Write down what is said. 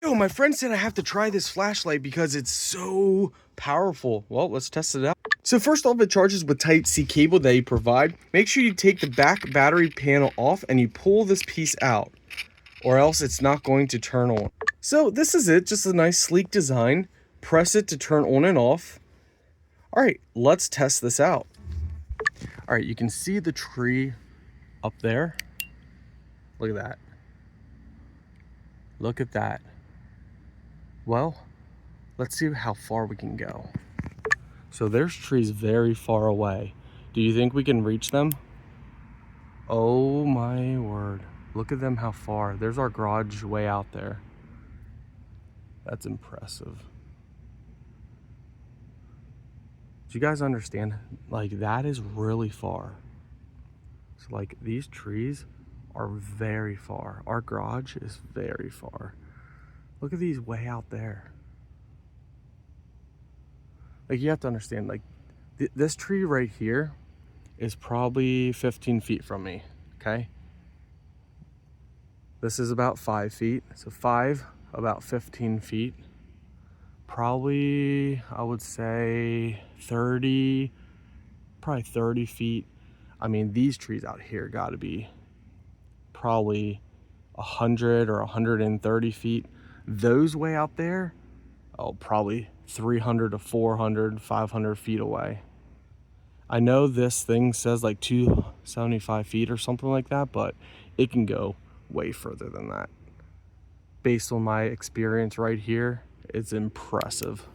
Oh, my friend said I have to try this flashlight because it's so powerful. Well, let's test it out. So first off, it charges with Type-C cable that you provide. Make sure you take the back battery panel off and you pull this piece out, or else it's not going to turn on. So this is it, just a nice sleek design. Press it to turn on and off. All right, let's test this out. All right, you can see the tree up there. Look at that. Look at that. Well, let's see how far we can go. So there's trees very far away. Do you think we can reach them? Oh my word. Look at them, how far. There's our garage way out there. That's impressive. Do you guys understand? Like, that is really far. So like, these trees are very far. Our garage is very far. Look at these way out there. Like, you have to understand, like, this tree right here is probably 15 feet from me, okay? This is about 5 feet, so 5, about 15 feet. Probably, I would say 30, probably 30 feet. I mean, these trees out here gotta be probably 100 or 130 feet. Those way out there, oh, probably 300 to 400, 500 feet away. I know this thing says like 275 feet or something like that, but it can go way further than that. Based on my experience right here, it's impressive.